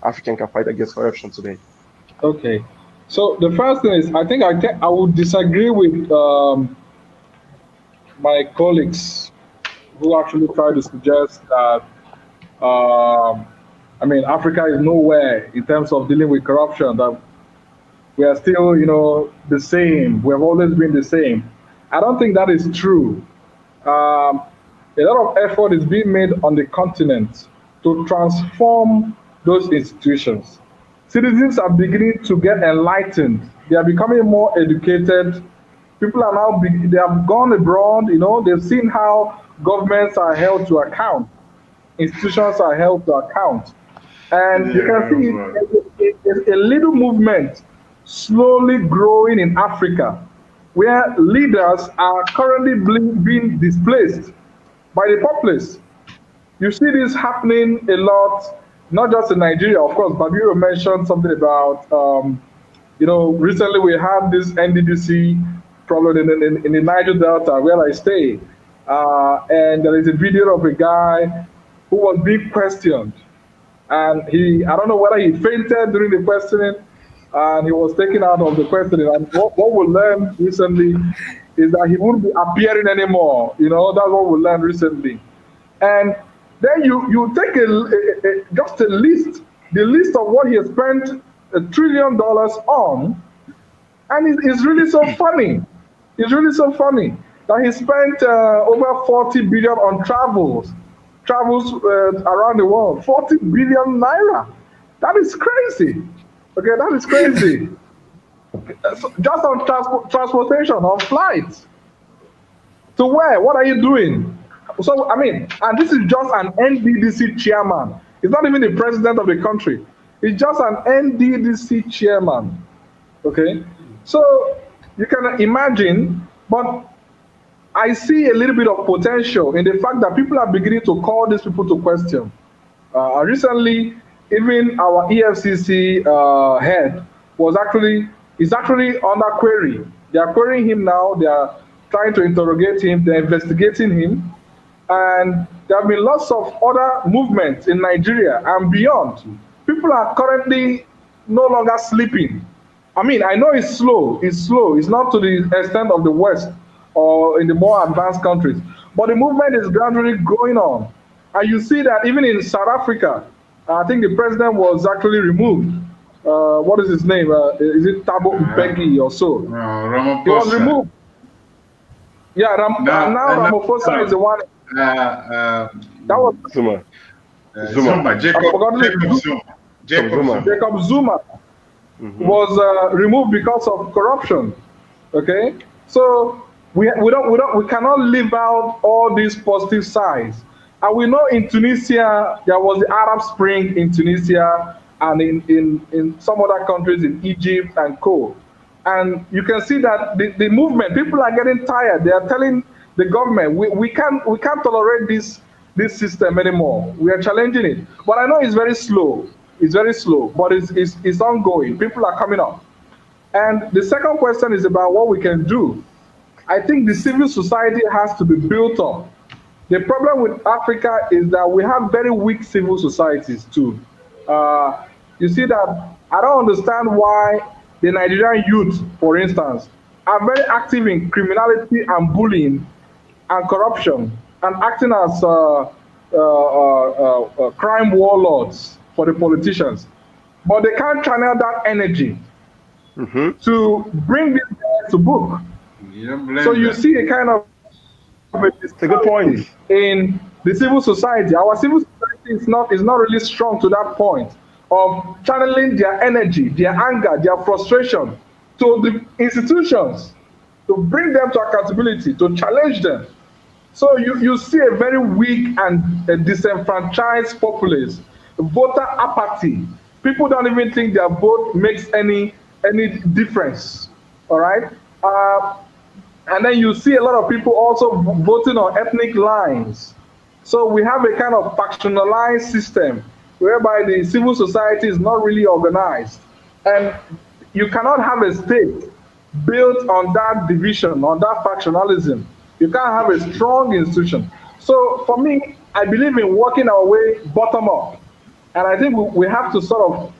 African can fight against corruption today? Okay. So the first thing is, I would disagree with my colleagues who actually try to suggest that Africa is nowhere in terms of dealing with corruption. That we are still, the same. We have always been the same. I don't think that is true. A lot of effort is being made on the continent to transform those institutions. Citizens are beginning to get enlightened. They are becoming more educated. People are now, they have gone abroad, they've seen how governments are held to account, institutions are held to account. And you can see a little movement slowly growing in Africa, where leaders are currently being displaced by the populace. You see this happening a lot, not just in Nigeria, of course, but you mentioned something about, recently we had this NDDC problem in the Niger Delta where I stay. And there is a video of a guy who was being questioned. And I don't know whether he fainted during the questioning, and he was taken out of the questioning. And what we learned recently is that he wouldn't be appearing anymore. That's what we learned recently. And then you take just a list, the list of what he has spent $1 trillion on, and it's really so funny. It's really so funny that he spent over 40 billion on travels around the world. 40 billion naira. That is crazy. Okay, that is crazy. Just on transportation, on flights. To where? What are you doing? So, and this is just an NDDC chairman. It's not even the president of the country. It's just an NDDC chairman. Okay? So, you can imagine, but I see a little bit of potential in the fact that people are beginning to call these people to question. Recently, even our EFCC head is actually under query. They are querying him now. They are trying to interrogate him. They're investigating him. And there have been lots of other movements in Nigeria and beyond. People are currently no longer sleeping. I know it's slow. It's slow. It's not to the extent of the West or in the more advanced countries. But the movement is gradually going on. And you see that even in South Africa, I think the president was actually removed. What is his name? Is it Thabo Mbeki or so? Ramaphosa. He was removed. Yeah, now Ramaphosa is the one. That was Zuma. Jacob Zuma was removed because of corruption. Okay, so we cannot leave out all these positive sides. And we know in Tunisia there was the Arab Spring in Tunisia, and in some other countries in Egypt and co. And you can see that the movement, people are getting tired. They are telling the government, we can't tolerate this system anymore. We are challenging it. But I know it's very slow. It's very slow, but it's ongoing. People are coming up. And the second question is about what we can do. I think the civil society has to be built up. The problem with Africa is that we have very weak civil societies too. You see that I don't understand why the Nigerian youth, for instance, are very active in criminality and bullying and corruption and acting as crime warlords for the politicians. But they can't channel that energy to bring this guy to book. So you see a kind of it's a good point in the civil society. Our civil society is not really strong to that point of channeling their energy, their anger, their frustration to the institutions, to bring them to accountability, to challenge them. So you see a very weak and a disenfranchised populace, voter apathy. People don't even think their vote makes any difference. All right. And then you see a lot of people also voting on ethnic lines. So we have a kind of factionalized system whereby the civil society is not really organized. And you cannot have a state built on that division, on that factionalism. You can't have a strong institution. So for me, I believe in working our way bottom up And I think we have to sort of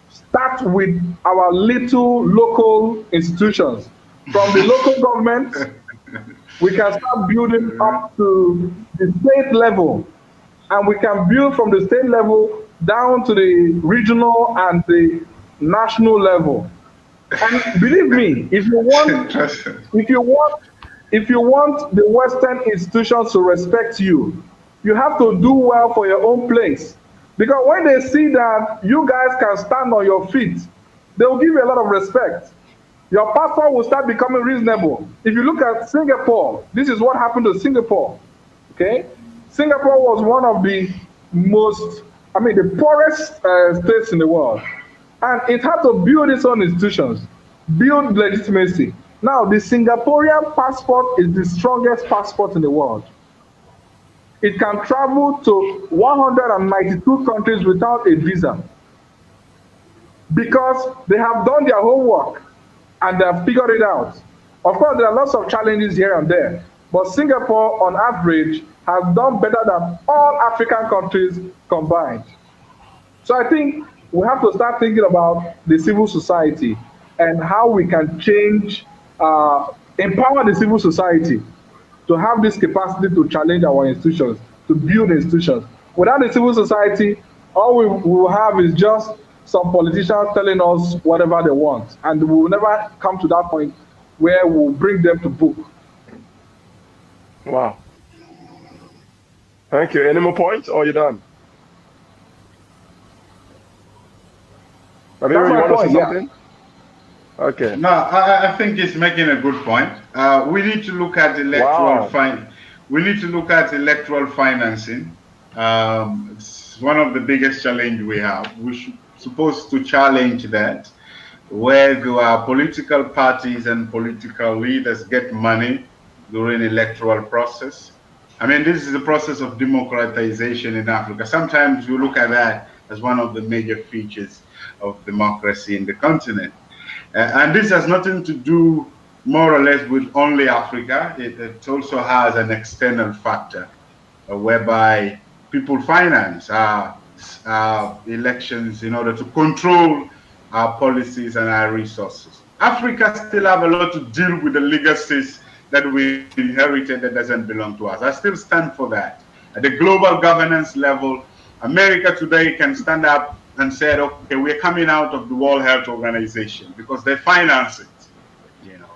start with our little local institutions. From the local government, we can start building up to the state level. And we can build from the state level down to the regional and the national level. And believe me, if you want the Western institutions to respect you, you have to do well for your own place. Because when they see that you guys can stand on your feet, they will give you a lot of respect. Your passport will start becoming reasonable. If you look at Singapore, this is what happened to Singapore. Okay? Singapore was one of the the poorest states in the world. And it had to build its own institutions, build legitimacy. Now, the Singaporean passport is the strongest passport in the world. It can travel to 192 countries without a visa because they have done their homework and they have figured it out. Of course, there are lots of challenges here and there, but Singapore, on average, has done better than all African countries combined. So I think we have to start thinking about the civil society and how we can change, empower the civil society to have this capacity to challenge our institutions, to build institutions. Without the civil society, all we will have is just some politicians telling us whatever they want, and we will never come to that point where we'll bring them to book. Wow. Thank you. Any more points, or you done? Maybe you want to say something? Yeah. Okay. No, I think he's making a good point. We need to look at electoral We need to look at electoral financing. It's one of the biggest challenges we have. We should supposed to challenge that, where the political parties and political leaders get money during electoral process. I mean, this is a process of democratization in Africa. Sometimes we look at that as one of the major features of democracy in the continent. And this has nothing to do more or less with only Africa. It also has an external factor whereby people finance our elections in order to control our policies and our resources. Africa still have a lot to deal with the legacies that we inherited that doesn't belong to us. I still stand for that. At the global governance level, America today can stand up and say, okay, we're coming out of the World Health Organization because they finance it, you know.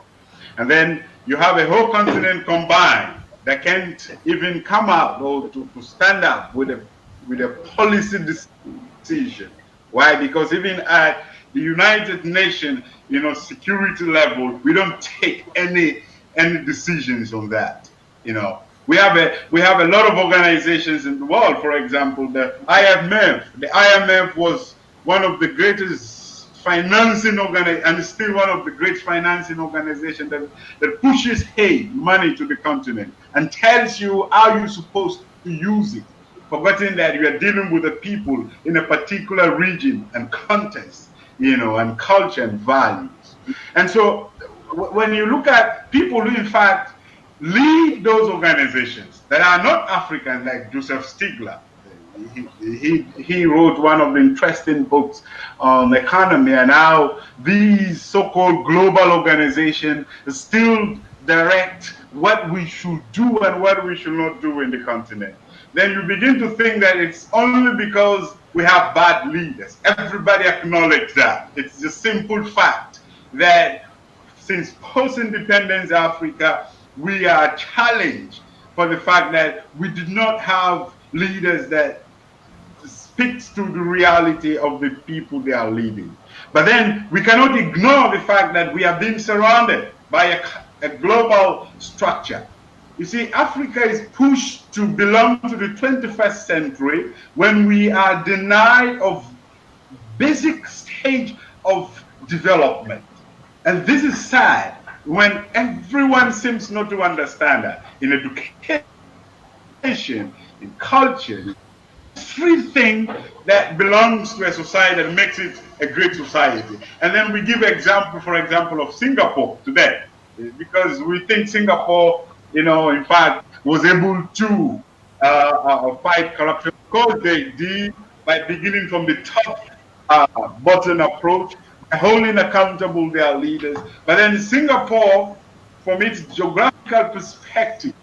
And then you have a whole continent combined that can't even come out or to stand up with a policy decision. Why? Because even at the United Nations, you know, security level, we don't take any decisions on that. You know, we have a lot of organizations in the world. For example, the IMF. The IMF was one of the greatest financing and still one of the great financing organizations that pushes money to the continent and tells you how you're supposed to use it, forgetting that you are dealing with the people in a particular region and context, you know, and culture and values. And so when you look at people who in fact lead those organizations that are not African, like Joseph Stiglitz, he wrote one of the interesting books on economy and how these so-called global organizations still direct what we should do and what we should not do in the continent. Then you begin to think that it's only because we have bad leaders. Everybody acknowledges that. It's a simple fact that since post-independence Africa, we are challenged for the fact that we did not have leaders that speaks to the reality of the people they are leading. But then we cannot ignore the fact that we are being surrounded by a global structure. You see, Africa is pushed to belong to the 21st century when we are denied of basic stage of development. And this is sad when everyone seems not to understand that in education, in culture, everything that belongs to a society that makes it a great society. And then we give example, for example, of Singapore today, because we think Singapore, you know, in fact, was able to fight corruption because they did by beginning from the top bottom approach, by holding accountable their leaders. But then Singapore, from its geographical perspective,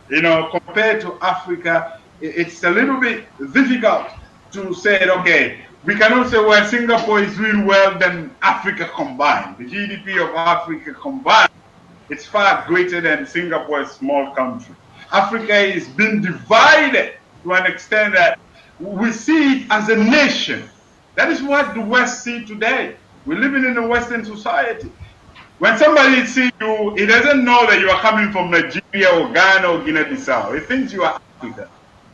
compared to Africa, it's a little bit difficult to say, okay, we cannot say, well, Singapore is doing well than Africa combined. The GDP of Africa combined, it's far greater than Singapore, a small country. Africa is being divided to an extent that we see it as a nation. That is what the West see today. We're living in a Western society. When somebody sees you, he doesn't know that you are coming from Nigeria or Ghana or Guinea-Bissau. He thinks you are African.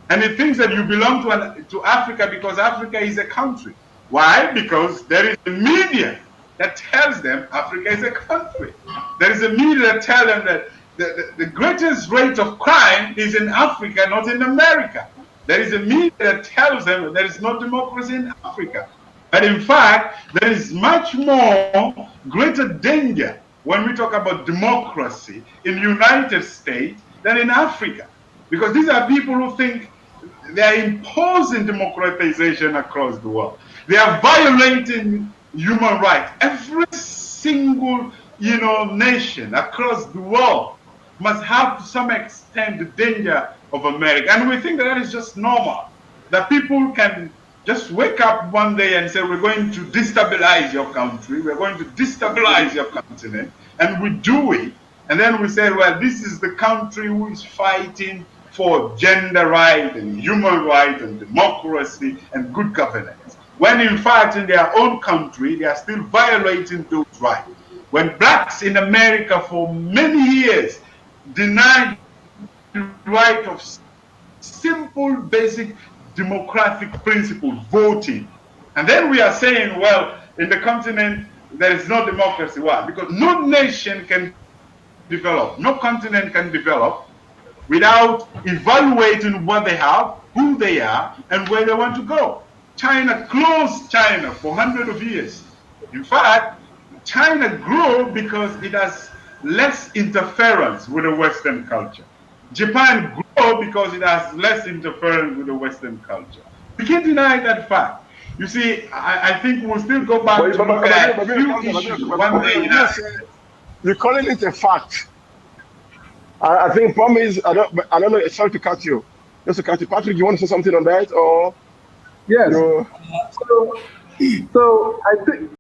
And he thinks that you belong to Africa because Africa is a country. Why? Because there is a media that tells them Africa is a country. There is a media that tells them that the greatest rate of crime is in Africa, not in America. There is a media that tells them that there is no democracy in Africa. But in fact, there is much more greater danger when we talk about democracy in the United States than in Africa. Because these are people who think they are imposing democratization across the world. They are violating human rights. Every single, nation across the world must have to some extent the danger of America. And we think that is just normal. That people can just wake up one day and say, we're going to destabilize your country, we're going to destabilize your continent, and we do it. And then we say, well, this is the country who is fighting for gender rights and human rights and democracy and good governance. When in fact in their own country, they are still violating those rights. When blacks in America for many years denied the right of simple, basic democratic principles, voting. And then we are saying, well, in the continent, there is no democracy. Why? Because no nation can develop, no continent can develop without evaluating what they have, who they are, and where they want to go. China closed China for hundreds of years. In fact, China grew because it has less interference with the Western culture. Japan grew because it has less interference with the Western culture. We can't deny that fact. You see, I think we'll still go back to look at a few issues one day. You're calling it a fact. I think problem is, I don't know, sorry to cut you. Just to cut you. Patrick, you want to say something on that? Or yes. So I think